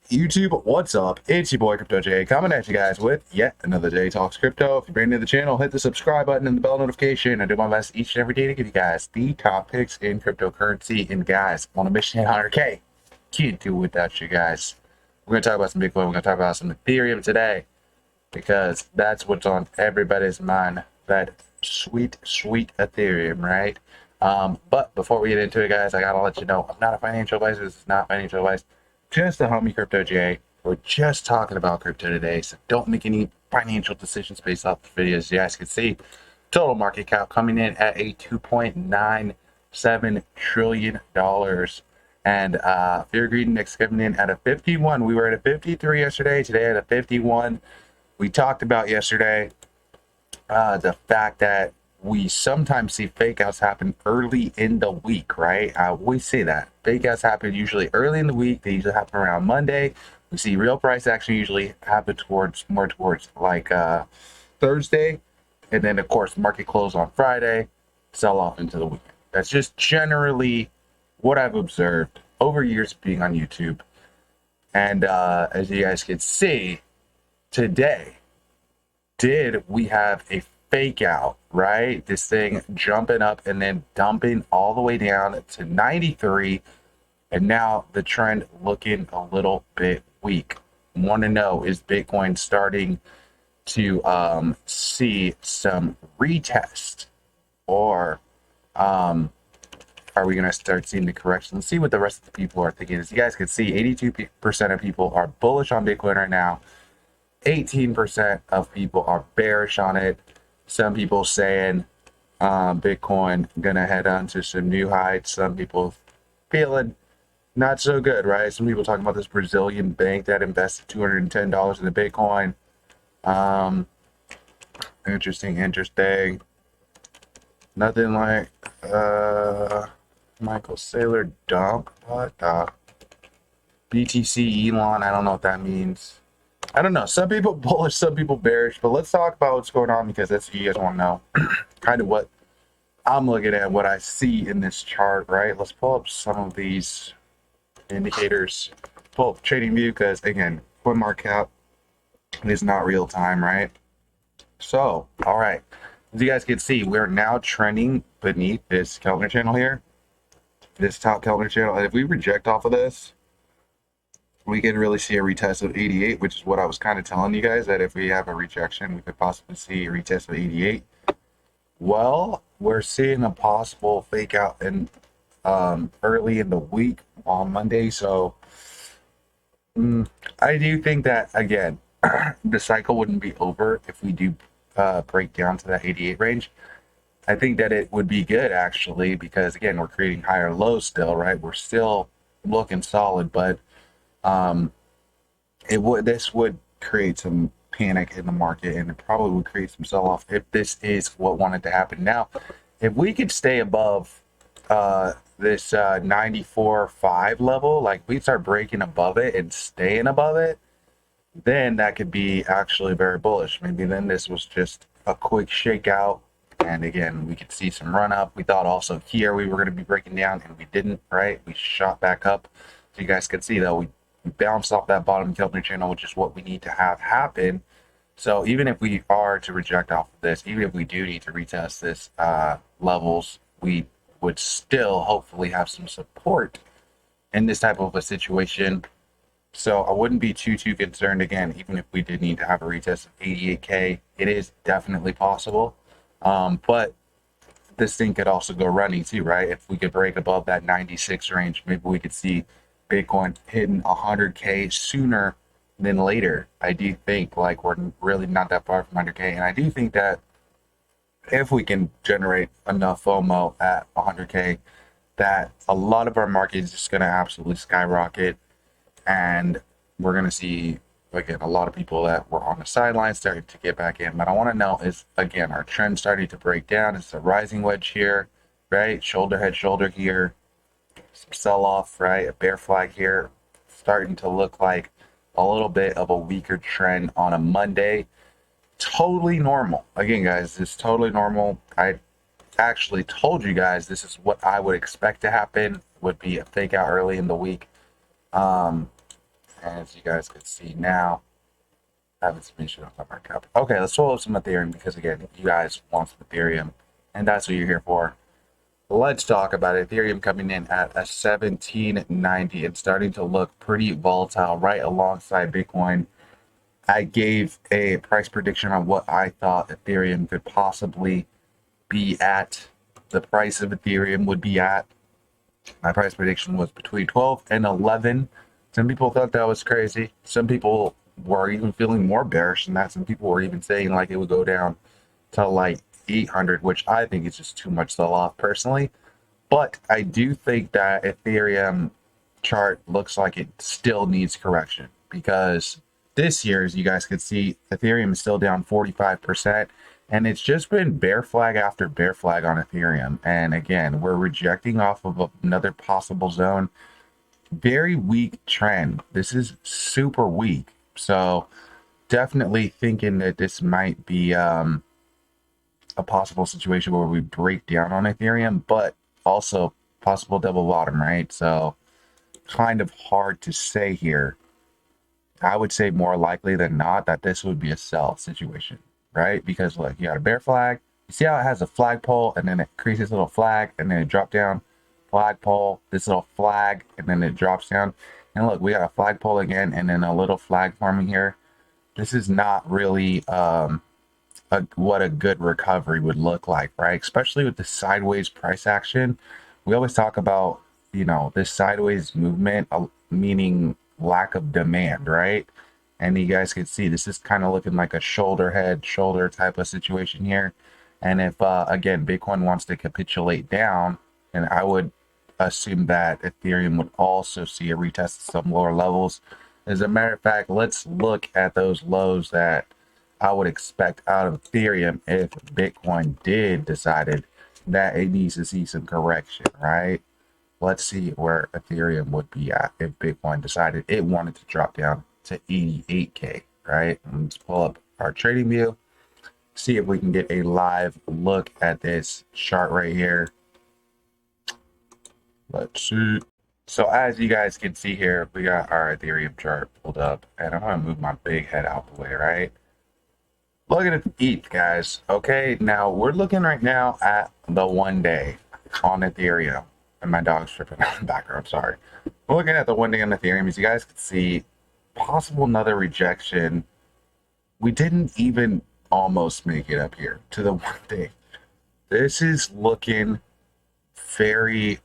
YouTube, what's up? It's your boy Crypto J coming at you guys with yet another J Talks Crypto. If you're brand new to the channel, hit the subscribe button and the bell notification. I do my best each and every day to give you guys the top picks in cryptocurrency. And guys, on a mission to hit 100K, can't do it without you guys. We're going to talk about some Bitcoin. We're going to talk about some Ethereum today because that's what's on everybody's mind. That sweet, sweet Ethereum, right? But before we get into it, guys, I got to let you know I'm not a financial advisor. This is not financial advice. Just a homie Crypto J. We're just talking about crypto today, so don't make any financial decisions based off the videos. You guys can see total market cap coming in at a $2.97 trillion. And Fear Greed Index coming in at a 51. We were at a 53 yesterday, today at a 51. We talked about yesterday the fact that we sometimes see fake outs happen early in the week, right? We say that fake outs happen usually early in the week. They usually happen around Monday. We see real price action usually happen more towards like Thursday, and then of course market close on Friday, sell off into the weekend. That's just generally what I've observed over years of being on YouTube. And as you guys can see today, did we have a fake out, right? This thing jumping up and then dumping all the way down to 93, and now the trend looking a little bit weak. Want to know, is Bitcoin starting to see some retest, or are we going to start seeing the correction? Let's see what the rest of the people are thinking. As you guys can see, 82% of people are bullish on Bitcoin right now. 18% of people are bearish on it. Some people saying Bitcoin gonna head on to some new heights. Some people feeling not so good, right? Some people talking about this Brazilian bank that invested $210 in the Bitcoin. Interesting. Nothing like Michael Saylor dump. What BTC Elon? I don't know what that means. I don't know. Some people bullish, some people bearish, but let's talk about what's going on because that's what you guys want to know. Kind of what I'm looking at, what I see in this chart, right? Let's pull up some of these indicators. Pull up TradingView because, again, CoinMarketCap is not real time, right? So, all right. As you guys can see, we're now trending beneath this Keltner channel here. This top Keltner channel. And if we reject off of this, we can really see a retest of 88, which is what I was kind of telling you guys, that if we have a rejection, we could possibly see a retest of 88. Well, we're seeing a possible fake out in early in the week on Monday. So I do think that, again, the cycle wouldn't be over if we do break down to that 88 range. I think that it would be good, actually, because, again, we're creating higher lows still, right? We're still looking solid, but this would create some panic in the market, and it probably would create some sell-off if this is what wanted to happen. Now, if we could stay above this 94.5 level, like we start breaking above it and staying above it, then that could be actually very bullish. Maybe then this was just a quick shakeout, and again, we could see some run up. We thought also here we were going to be breaking down, and we didn't, right? We shot back up. So you guys can see, though, we bounced off that bottom Keltner channel, which is what we need to have happen. So even if we are to reject off of this, even if we do need to retest this levels, we would still hopefully have some support in this type of a situation. So I wouldn't be too concerned. Again, even if we did need to have a retest of 88K, it is definitely possible. But this thing could also go running too, right? If we could break above that 96 range, maybe we could see Bitcoin hitting 100K sooner than later. I do think like we're really not that far from 100K, and I do think that if we can generate enough FOMO at 100K, that a lot of our market is just going to absolutely skyrocket, and we're going to see, again, a lot of people that were on the sidelines starting to get back in. But I want to know is, again, our trend starting to break down. It's a rising wedge here, right? Shoulder, head, shoulder here. Some sell-off, right? A bear flag here, starting to look like a little bit of a weaker trend on a Monday. Totally normal. Again, guys, it's totally normal. I actually told you guys this is what I would expect to happen, would be a fake out early in the week. As you guys can see now, I have information on my market cap. Okay, let's roll up some Ethereum because again, you guys want some Ethereum, and that's what you're here for. Let's talk about it. Ethereum coming in at a 1790 and starting to look pretty volatile right alongside Bitcoin. I gave a price prediction on what I thought Ethereum could possibly be at. The price of Ethereum would be at. My price prediction was between 12 and 11. Some people thought that was crazy. Some people were even feeling more bearish than that. Some people were even saying like it would go down to like 800, which I think is just too much sell off personally. But I do think that Ethereum chart looks like it still needs correction because this year, as you guys can see, Ethereum is still down 45%. And it's just been bear flag after bear flag on Ethereum. And again, we're rejecting off of another possible zone. Very weak trend. This is super weak. So definitely thinking that this might be a possible situation where we break down on Ethereum, but also possible double bottom, right? So kind of hard to say here. I would say more likely than not that this would be a sell situation, right? Because look, you got a bear flag. You see how it has a flagpole and then it creates this little flag and then it drops down, flagpole, this little flag, and then it drops down. And look, we got a flagpole again and then a little flag forming here. This is not really what a good recovery would look like, right? Especially with the sideways price action. We always talk about, this sideways movement, meaning lack of demand, right? And you guys can see this is kind of looking like a shoulder type of situation here. And if, again, Bitcoin wants to capitulate down, and I would assume that Ethereum would also see a retest of some lower levels. As a matter of fact, let's look at those lows that I would expect out of Ethereum if Bitcoin did decided that it needs to see some correction, right? Let's see where Ethereum would be at if Bitcoin decided it wanted to drop down to 88K, right? Let's pull up our trading view, see if we can get a live look at this chart right here. Let's see. So as you guys can see here, we got our Ethereum chart pulled up, and I'm gonna move my big head out the way, right? Looking at the ETH, guys. Okay, now we're looking right now at the 1 day on Ethereum. And my dog's tripping out in the background, sorry. We're looking at the 1 day on Ethereum. As you guys can see, possible another rejection. We didn't even almost make it up here to the 1 day. This is looking very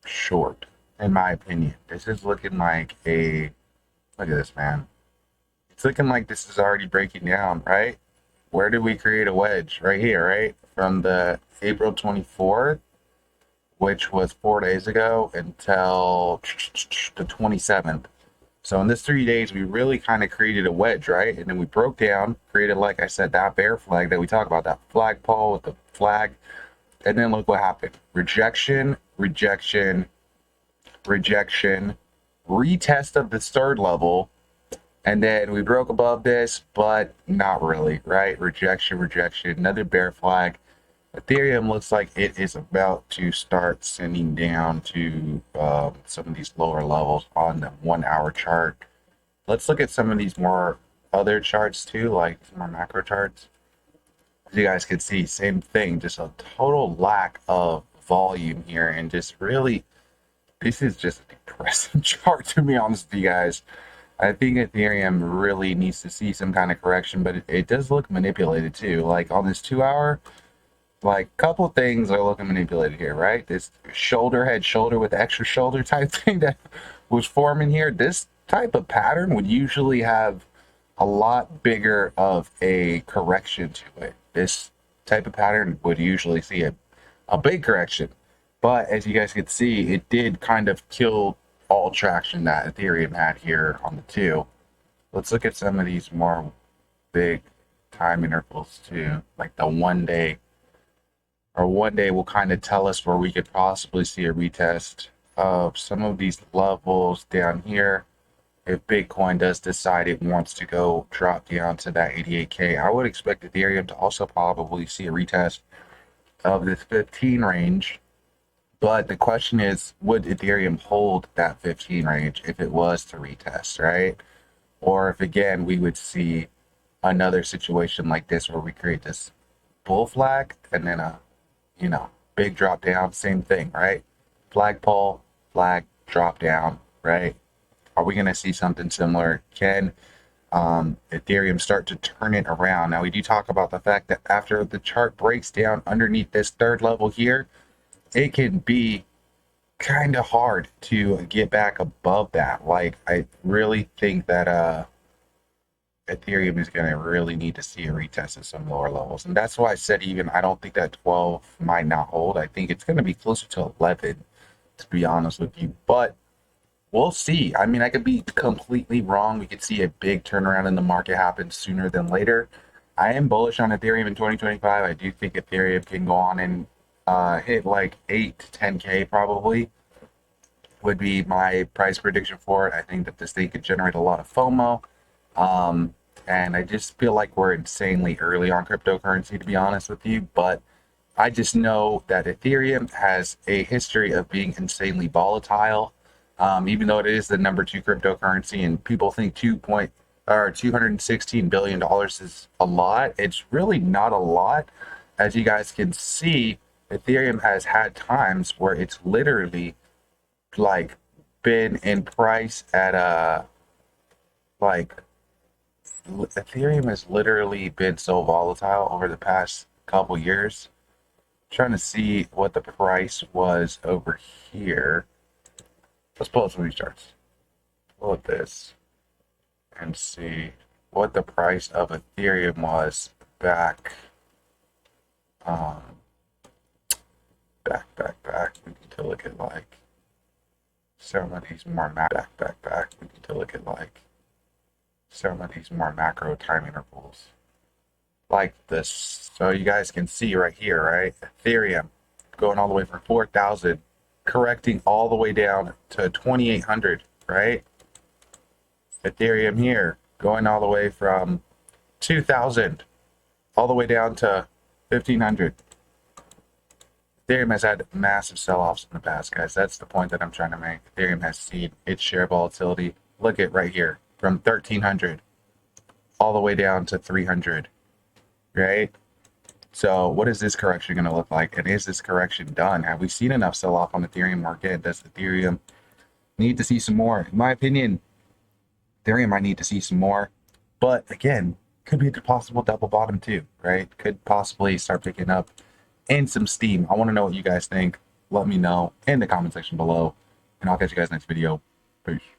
short, in my opinion. This is looking like look at this, man. It's looking like this is already breaking down, right? Where did we create a wedge? Right here, right? From the April 24th, which was 4 days ago, until the 27th. So in this 3 days, we really kind of created a wedge, right? And then we broke down, created, like I said, that bear flag that we talk about, that flagpole with the flag. And then look what happened. Rejection, rejection, rejection, retest of the third level. And then we broke above this, but not really, right? Rejection, rejection, another bear flag. Ethereum looks like it is about to start sending down to some of these lower levels on the 1 hour chart. Let's look at some of these more other charts too, like some more macro charts. As you guys can see, same thing, just a total lack of volume here, and just really, this is just a depressing chart to be honest with you guys. I think Ethereum really needs to see some kind of correction, but it does look manipulated too. Like on this 2 hour, like couple things are looking manipulated here, right? This shoulder head shoulder with extra shoulder type thing that was forming here. This type of pattern would usually have a lot bigger of a correction to it. This type of pattern would usually see a big correction. But as you guys can see, it did kind of kill all traction that Ethereum had here on the 2. Let's look at some of these more big time intervals too, like the 1 day. Or 1 day will kind of tell us where we could possibly see a retest of some of these levels down here. If Bitcoin does decide it wants to go drop down to that 88K, I would expect Ethereum to also probably see a retest of this 15 range But the question is, would Ethereum hold that 15 range if it was to retest, right? Or if again we would see another situation like this where we create this bull flag and then a, big drop down, same thing, right? Flagpole, flag, drop down, right? Are we going to see something similar? Can Ethereum start to turn it around? Now, we do talk about the fact that after the chart breaks down underneath this third level here, it can be kind of hard to get back above that. Like, I really think that Ethereum is going to really need to see a retest at some lower levels. And that's why I said even I don't think that 12 might not hold. I think it's going to be closer to 11, to be honest with you. But we'll see. I mean, I could be completely wrong. We could see a big turnaround in the market happen sooner than later. I am bullish on Ethereum in 2025. I do think Ethereum can go on and hit like 8 to 10K probably would be my price prediction for it. I think that this thing could generate a lot of FOMO. Um, and I just feel like we're insanely early on cryptocurrency, to be honest with you. But I just know that Ethereum has a history of being insanely volatile. Even though it is the number two cryptocurrency, and people think $216 billion is a lot, it's really not a lot. As you guys can see, Ethereum has had times where it's literally like been in price at a like Ethereum has literally been so volatile over the past couple years. Trying to see what the price was over here. Let's pull up some of these charts. Pull up this and see what the price of Ethereum was back, um, back. We need to look at like some of these more back. We need to look at like some of these more macro time intervals, like this. So you guys can see right here, right? Ethereum going all the way from 4,000, correcting all the way down to 2,800, right? Ethereum here going all the way from 2,000 all the way down to 1,500. Ethereum has had massive sell-offs in the past, guys. That's the point that I'm trying to make. Ethereum has seen its share volatility. Look at right here, from 1,300 all the way down to 300, right? So what is this correction going to look like? And is this correction done? Have we seen enough sell-off on the Ethereum market? Does Ethereum need to see some more? In my opinion, Ethereum might need to see some more. But again, could be a possible double bottom too, right? Could possibly start picking up in some steam. I want to know what you guys think. Let me know in the comment section below. And I'll catch you guys next video. Peace.